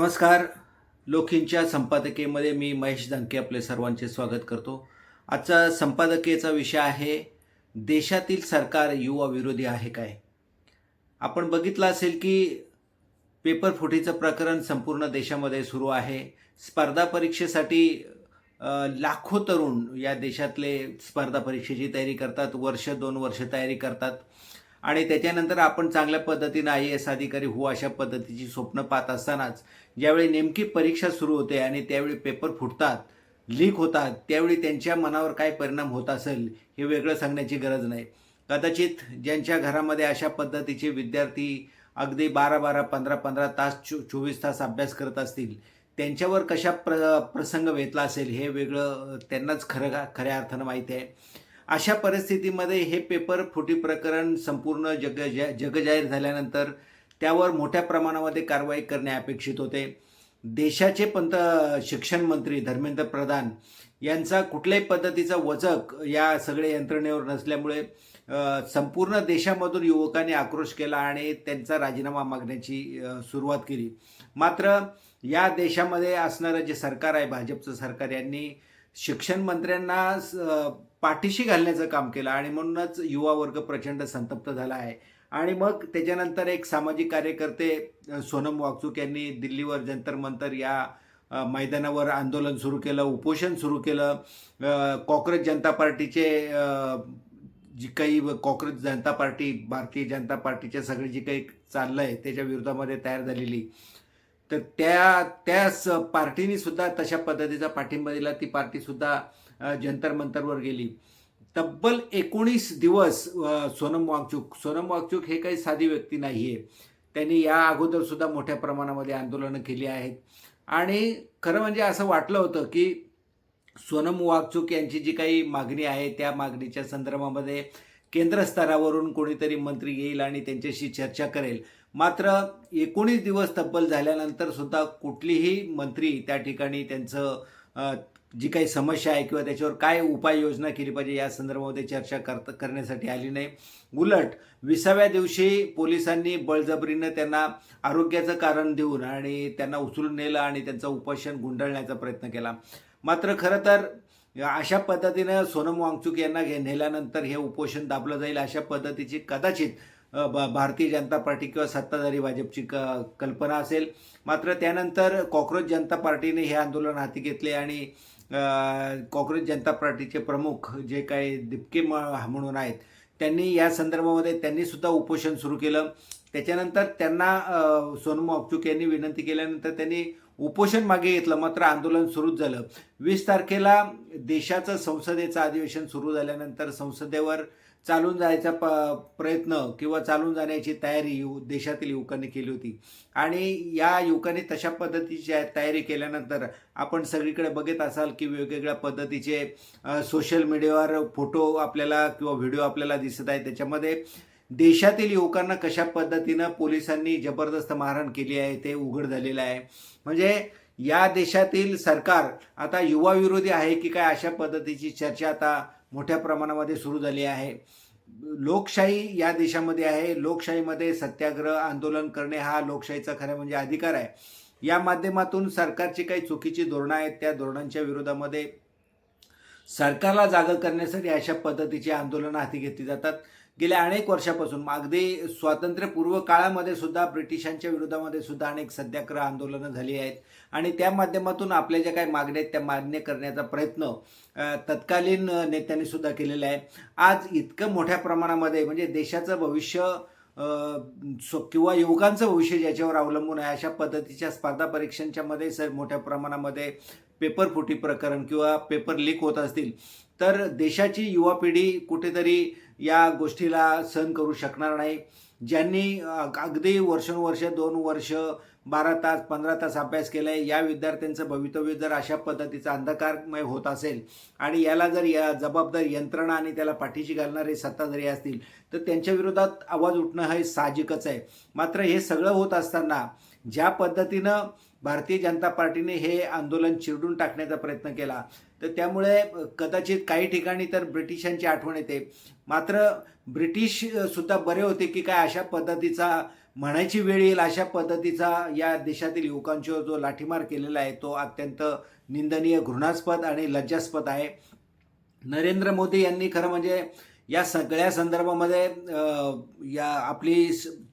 नमस्कार. लोकहितच्या संपादकीयमध्ये मी महेश दानके आपले सर्वांचे स्वागत करतो. आजचा संपादकीयचा विषय आहे, देशातील सरकार युवा विरोधी आहे काय? आपण बघितलं असेल की पेपर फुटीचं प्रकरण संपूर्ण देशामध्ये सुरू आहे. स्पर्धा परीक्षेसाठी लाखो तरुण या देशातले स्पर्धा परीक्षेची तयारी करतात. वर्ष 2 वर्ष तयारी करतात आणि त्याच्यानंतर आपण चांगल्या पद्धतीनं IAS अधिकारी होऊ अशा पद्धतीची स्वप्न पाहत असतानाच ज्यावेळी नेमकी परीक्षा सुरू होते आणि त्यावेळी पेपर फुटतात, लीक होतात, त्यावेळी त्यांच्या मनावर काय परिणाम होत असेल हे वेगळं सांगण्याची गरज नाही. कदाचित ज्यांच्या घरामध्ये अशा पद्धतीचे विद्यार्थी अगदी 12-12, 15-15 तास, 24 तास अभ्यास करत असतील, त्यांच्यावर कशा प्रसंग वेधला असेल हे वेगळं त्यांनाच खऱ्या अर्थानं माहिती आहे. अशा परिस्थितीमध्ये हे पेपर फुटी प्रकरण संपूर्ण जगजाहीर झाल्यानंतर त्यावर मोठ्या प्रमाणामध्ये कारवाई करणे अपेक्षित होते. देशाचे शिक्षण मंत्री धर्मेंद्र प्रधान यांचा कुठल्याही पद्धतीचा वचक या सगळ्या यंत्रणेवर नसल्यामुळे संपूर्ण देशामधून युवकांनी आक्रोश केला आणि त्यांचा राजीनामा मागण्याची सुरुवात केली. मात्र या देशामध्ये असणारं जे सरकार आहे, भाजपचं सरकार, यांनी शिक्षण मंत्र्यांना पाठीशी घालण्याचं काम केलं आणि म्हणूनच युवा वर्ग प्रचंड संतप्त झाला आहे. आणि मग त्याच्यानंतर एक सामाजिक कार्यकर्ते सोनम वांगचुक यांनी दिल्लीवर जंतर मंतर या मैदानावर आंदोलन सुरू केलं, उपोषण सुरू केलं. कॉक्रोच जनता पार्टीचे जी काही कॉक्रोच जनता पार्टी, भारतीय जनता पार्टीच्या सगळे जी काही चाललं आहे त्याच्या विरोधामध्ये तयार झालेली, तर त्याच पार्टीने सुद्धा तशा पद्धतीचा पाठिंबा दिला. ती पार्टीसुद्धा जंतर मंतरवर गेली. तब्बल 19 दिवस सोनम वांगचुक हे काही साधी व्यक्ती नाही आहे. त्यांनी या अगोदरसुद्धा मोठ्या प्रमाणामध्ये आंदोलनं केली आहेत आणि खरं म्हणजे असं वाटलं होतं की सोनम वांगचुक यांची जी काही मागणी आहे त्या मागणीच्या संदर्भामध्ये केंद्र स्तरावरून कोणीतरी मंत्री येईल आणि त्यांच्याशी चर्चा करेल. मात्र 19 दिवस तब्बल झाल्यानंतर सुद्धा कुठलीही मंत्री त्या ठिकाणी त्यांचं जी काही समस्या आहे किंवा त्याच्यावर काय उपाययोजना केली पाहिजे या संदर्भामध्ये चर्चा करण्यासाठी आली नाही. उलट 20व्या दिवशी पोलिसांनी बळजबरीनं त्यांना आरोग्याचं कारण देऊन आणि त्यांना उचलून नेलं आणि त्यांचं उपोषण गुंडाळण्याचा प्रयत्न केला. मात्र खरं तर अशा पद्धतीनं सोनम वांगचुक यांना नेल्यानंतर हे उपोषण दाबलं जाईल अशा पद्धतीची कदाचित भारतीय जनता पार्टी किंवा सत्ताधारी भाजपची कल्पना असेल. मात्र त्यानंतर कॉक्रोच जनता पार्टीने हे आंदोलन हाती घेतले आणि कॉक्रोच जनता पार्टीचे प्रमुख जे काही दिपके म्हणून आहेत त्यांनी या संदर्भामध्ये त्यांनीसुद्धा उपोषण सुरू केलं. त्याच्यानंतर त्यांना सोनम वांगचुक यांनी विनंती केल्यानंतर त्यांनी उपोषण मागे घेतलं. मात्र आंदोलन सुरूच झालं. 20 तारखेला देशाचं संसदेचं अधिवेशन सुरू झाल्यानंतर संसदेवर चालून जायचा प्रयत्न किंवा चालून जाण्याची तयारी देशातील युवकांनी केली होती आणि या युवकांनी तशा पद्धतीची तयारी केल्यानंतर आपण सगळीकडे बघत असाल की वेगवेगळ्या पद्धतीचे सोशल मीडियावर फोटो आपल्याला किंवा व्हिडिओ आपल्याला दिसत आहे. त्याच्यामध्ये देशातील युवकांना कशा पद्धतीनं पोलिसांनी जबरदस्त मारहाण केली आहे ते उघड झालेलं आहे. म्हणजे या देशातील सरकार आता युवा विरोधी आहे की काय अशा पद्धतीची चर्चा आता मोठ्या प्रमाणामध्ये सुरू झाली आहे. लोकशाही या देशामध्ये आहे. लोकशाहीमध्ये सत्याग्रह आंदोलन करणे हा लोकशाहीचा खरं म्हणजे अधिकार आहे. या माध्यमातून सरकारची काही चुकीची धोरणं आहेत त्या धोरणांच्या विरोधामध्ये सरकारला जागं करण्यासाठी अशा पद्धतीची आंदोलनं हाती घेतली जातात. गेल्या अनेक वर्षापासून अगदी स्वातंत्र्यपूर्व काळामध्ये सुद्धा ब्रिटिशांच्या विरोधामध्ये सुद्धा अनेक सत्याग्रह आंदोलनं झाली आहेत आणि त्या माध्यमातून आपल्या ज्या काही मागण्या आहेत त्या मान्य करण्याचा प्रयत्न तत्कालीन नेत्यांनी सुद्धा केलेला आहे. आज इतकं मोठ्या प्रमाणामध्ये म्हणजे देशाचं भविष्य किंवा युवकांचं भविष्य ज्याच्यावर अवलंबून आहे अशा पद्धतीच्या स्पर्धा परीक्षांच्या मध्ये मोठ्या प्रमाणामध्ये पेपर फुटी प्रकरण किंवा पेपर लीक होत असतील तर देशाची युवा पिढी कुठेतरी या गोष्टीला सहन करू शकणार नाही. ज्यांनी अगदी वर्षानुवर्ष 2 वर्ष 12 तास 15 तास अभ्यास केला आहे या विद्यार्थ्यांचं भवितव्य जर अशा पद्धतीचा अंधकारमय होत असेल आणि याला जर या जबाबदार यंत्रणा आणि त्याला पाठीशी घालणारे सत्ताधारी असतील तर त्यांच्या विरोधात आवाज उठणं हे साहजिकच आहे. मात्र हे सगळं होत असताना ज्या पद्धतीनं भारतीय जनता पार्टीने हे आंदोलन चिरडून टाकण्याचा प्रयत्न केला तर त्यामुळे कदाचित काही ठिकाणी तर ब्रिटिशांची आठवण येते. मात्र ब्रिटिश सुद्धा बरे होते की काय अशा पद्धतीचा म्हणायची वेळ येईल अशा पद्धतीचा या देशातील युवकांच्यावर जो लाठीमार केलेला आहे तो अत्यंत निंदनीय, घृणास्पद आणि लज्जास्पद आहे. नरेंद्र मोदी यांनी खरं म्हणजे या सगळ्या संदर्भामध्ये या आपली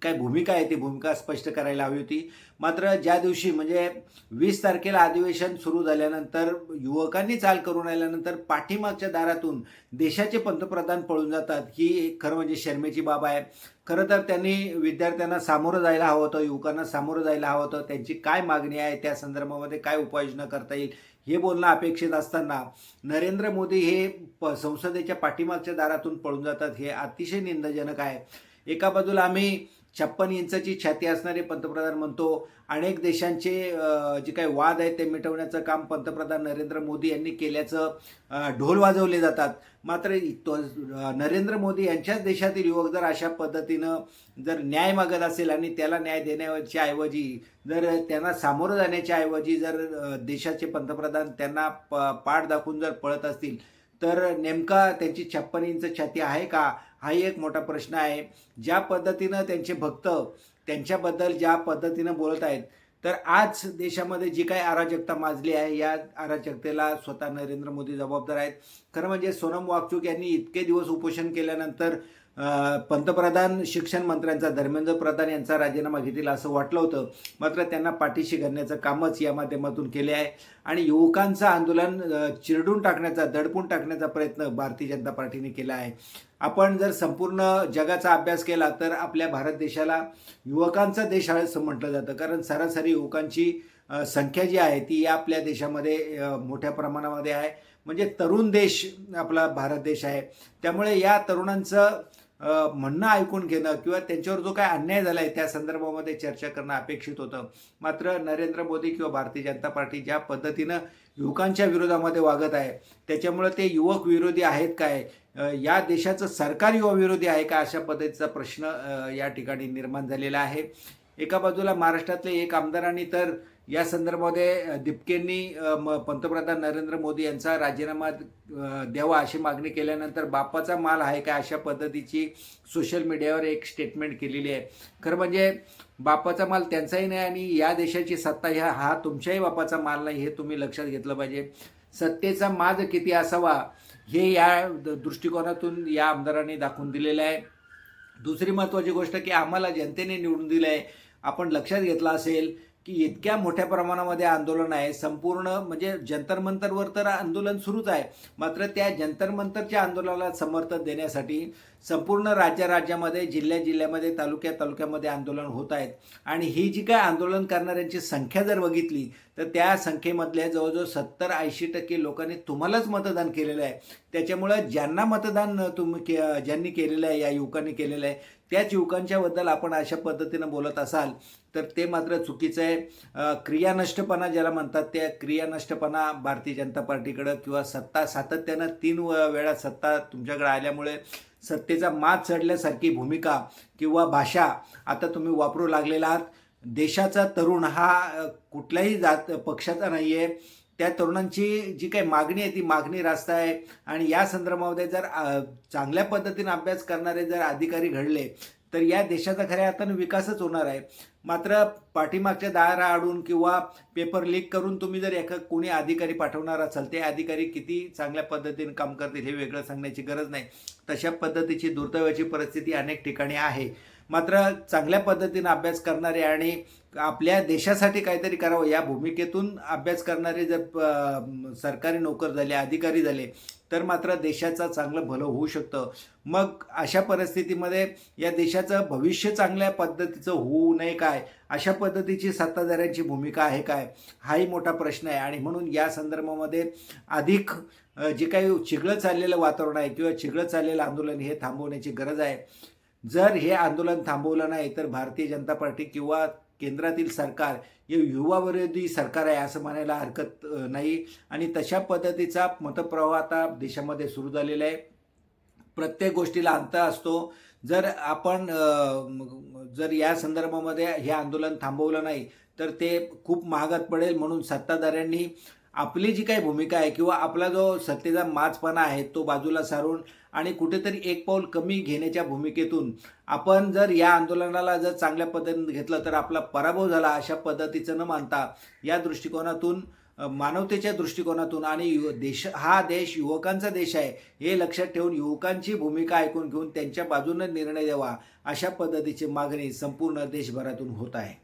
काय भूमिका आहे ती भूमिका स्पष्ट करायला हवी होती. मात्र ज्या दिवशी म्हणजे 20 तारखेला अधिवेशन सुरू झाल्यानंतर युवकांनी चाल करून आल्यानंतर पाठीमागच्या दारातून देशाचे पंतप्रधान पळून जातात, ही खरं म्हणजे शरमेची बाब आहे. खरं तर त्यांनी विद्यार्थ्यांना सामोरं जायला हवं होतं, युवकांना सामोरं जायला हवं होतं. त्यांची काय मागणी आहे, त्या संदर्भामध्ये काय उपाययोजना करता येईल हे बोलणं अपेक्षित असताना नरेंद्र मोदी हे संसदेच्या पाठीमागच्या दारातून पळून जातात, हे अतिशय निंदजनक आहे. एका बाजूला आम्ही 56 इंचाची छाती असणारे पंतप्रधान म्हणतो, अनेक देशांचे जे काही वाद आहेत ते मिटवण्याचं काम पंतप्रधान नरेंद्र मोदी यांनी केल्याचं ढोल वाजवले जातात. मात्र नरेंद्र मोदी यांच्याच देशातील युवक जर अशा पद्धतीनं जर न्याय मागत असेल आणि त्याला न्याय देण्याच्या ऐवजी जर त्यांना सामोरं जाण्याच्या ऐवजी जर देशाचे पंतप्रधान त्यांना पाठ दाखवून जर पळत असतील तर नेमका त्यांची 56 इंच छाती आहे का, हाही एक मोठा प्रश्न आहे. ज्या पद्धतीनं त्यांचे भक्त त्यांच्याबद्दल ज्या पद्धतीनं बोलत आहेत, तर आज देशामध्ये जी काही अराजकता माजली आहे या अराजकतेला स्वतः नरेंद्र मोदी जबाबदार आहेत. खरं म्हणजे सोनम वांगचुक यांनी इतके दिवस उपोषण केल्यानंतर पंतप्रधान शिक्षण मंत्र्यांचा धर्मेंद्र प्रधान यांचा राजीनामा घेतील असं वाटलं होतं. मात्र त्यांना पाठीशी घालण्याचं कामच या माध्यमातून केले आहे आणि युवकांचं आंदोलन चिरडून टाकण्याचा, दडपून टाकण्याचा प्रयत्न भारतीय जनता पार्टीने केला आहे. आपण जर संपूर्ण जगाचा अभ्यास केला तर आपल्या भारत देशाला युवकांचा देश असं म्हटलं जातं, कारण सरासरी युवकांची संख्या जी आहे ती या आपल्या देशामध्ये मोठ्या प्रमाणामध्ये आहे. म्हणजे तरुण देश आपला भारत देश आहे. त्यामुळे या तरुणांचं म्हणणं ऐकून घेणं किंवा त्यांच्यावर जो काय अन्याय झाला आहे त्या संदर्भामध्ये चर्चा करणं अपेक्षित होतं. मात्र नरेंद्र मोदी किंवा भारतीय जनता पार्टी ज्या पद्धतीनं युवकांच्या विरोधामध्ये वागत आहे त्याच्यामुळे ते युवक विरोधी आहेत काय, या देशाचं सरकार युवा विरोधी आहे का, अशा पद्धतीचा प्रश्न या ठिकाणी निर्माण झालेला आहे. एका बाजूला महाराष्ट्रातले एक आमदारांनी तर या संदर्भामध्ये दिपकेंनी पंतप्रधान नरेंद्र मोदी यांचा राजीनामा द्यावा अशी मागणी केल्यानंतर बापाचा माल आहे का अशा पद्धतीची सोशल मीडियावर एक स्टेटमेंट केलेली आहे. खरं म्हणजे बापाचा माल त्यांचाही नाही आणि या देशाची सत्ता हा तुमच्याही बापाचा माल नाही, हे तुम्ही लक्षात घेतलं पाहिजे. सत्तेचा माज किती असावा हे या दृष्टिकोनातून या आमदारांनी दाखवून दिलेलं आहे. दुसरी महत्त्वाची गोष्ट की आम्हाला जनतेने निवडून दिलं आहे. आपण लक्षात घेतलं असेल की इतक्या मोठ्या प्रमाणामध्ये आंदोलन आहे, संपूर्ण म्हणजे जंतर मंतरवर तर आंदोलन सुरूच आहे. मात्र त्या जंतर मंतरच्या आंदोलनाला समर्थन देण्यासाठी संपूर्ण राज्यामध्ये, जिल्ह्यामध्ये, तालुक्यामध्ये आंदोलन होत आहेत. आणि ही जी काय आंदोलन करणाऱ्यांची संख्या जर बघितली तर त्या संख्येमधल्या जवळजवळ 70-80% लोकांनी तुम्हालाच मतदान केलेलं आहे. त्याच्यामुळं ज्यांना मतदान ज्यांनी केलेलं आहे, या युवकांनी केलेलं आहे, त्याच युवकांच्याबद्दल आपण अशा पद्धतीनं बोलत असाल तर ते मात्र चुकीचं आहे. क्रियानष्टपणा ज्याला म्हणतात त्या क्रियानष्टपणा भारतीय जनता पार्टीकडं किंवा सत्ता सातत्यानं 3 वेळा सत्ता तुमच्याकडे आल्यामुळे सत्तेचा माज चढल्यासारखी भूमिका किंवा भाषा आता तुम्ही वापरू लागलेला आहात. देशाचा तरुण हा कुठल्याही पक्षाचा नाही आहे. त्या तरुणांची जी काही मागणी आहे ती मागणी रास्त आहे आणि या संदर्भामध्ये जर चांगल्या पद्धतीने अभ्यास करणारे जर अधिकारी घडले तर या देशाचा खऱ्या अर्थानं विकासच होणार आहे. मात्र पाठीमागच्या दारा आडून किंवा पेपर लीक करून तुम्ही जर कोणी अधिकारी पाठवणार असाल, ते अधिकारी किती चांगल्या पद्धतीने काम करतील हे वेगळं सांगण्याची गरज नाही. तशा पद्धतीची दुर्दैवाची परिस्थिती अनेक ठिकाणी आहे. मात्र चांगल्या पद्धतीने अभ्यास करणारे आणि आपल्या देशासाठी काहीतरी करावं या भूमिकेतून अभ्यास करणारे जर सरकारी नोकर झाले, अधिकारी झाले तर मात्र देशाचं चांगलं भलं होऊ शकतं. मग अशा परिस्थितीमध्ये या देशाचं भविष्य चांगल्या पद्धतीचं होऊ नये काय, अशा पद्धतीची सत्ताधाऱ्यांची भूमिका आहे काय, हाही मोठा प्रश्न आहे. आणि म्हणून या संदर्भामध्ये अधिक जे काही चिघळत चाललेलं वातावरण आहे किंवा चिघळत चाललेलं आंदोलन हे थांबवण्याची गरज आहे. जर हे आंदोलन थांबवलं नाही तर भारतीय जनता पार्टी किंवा केंद्रातील सरकार हे युवाविरोधी सरकार आहे असं म्हणायला हरकत नाही. आणि तशा पद्धतीचा मतप्रवाह आता देशामध्ये सुरू झालेला आहे. प्रत्येक गोष्टीला अंत असतो. जर आपण जर या संदर्भामध्ये हे आंदोलन थांबवलं नाही तर ते खूप महागात पडेल. म्हणून सत्ताधाऱ्यांनी आपली जी काही भूमिका आहे किंवा आपला जो सत्तेचा माजपणा आहे तो बाजूला सारून आणि कुठेतरी एक पाऊल कमी घेण्याच्या भूमिकेतून आपण जर या आंदोलनाला जर चांगल्या पद्धतीने घेतलं तर आपला पराभव झाला अशा पद्धतीचं न मानता या दृष्टिकोनातून मानवतेच्या दृष्टिकोनातून आणि हा देश युवकांचा देश आहे हे लक्षात ठेवून युवकांची भूमिका ऐकून घेऊन त्यांच्या बाजूने निर्णय द्यावा अशा पद्धतीची मागणी संपूर्ण देशभरातून होत आहे.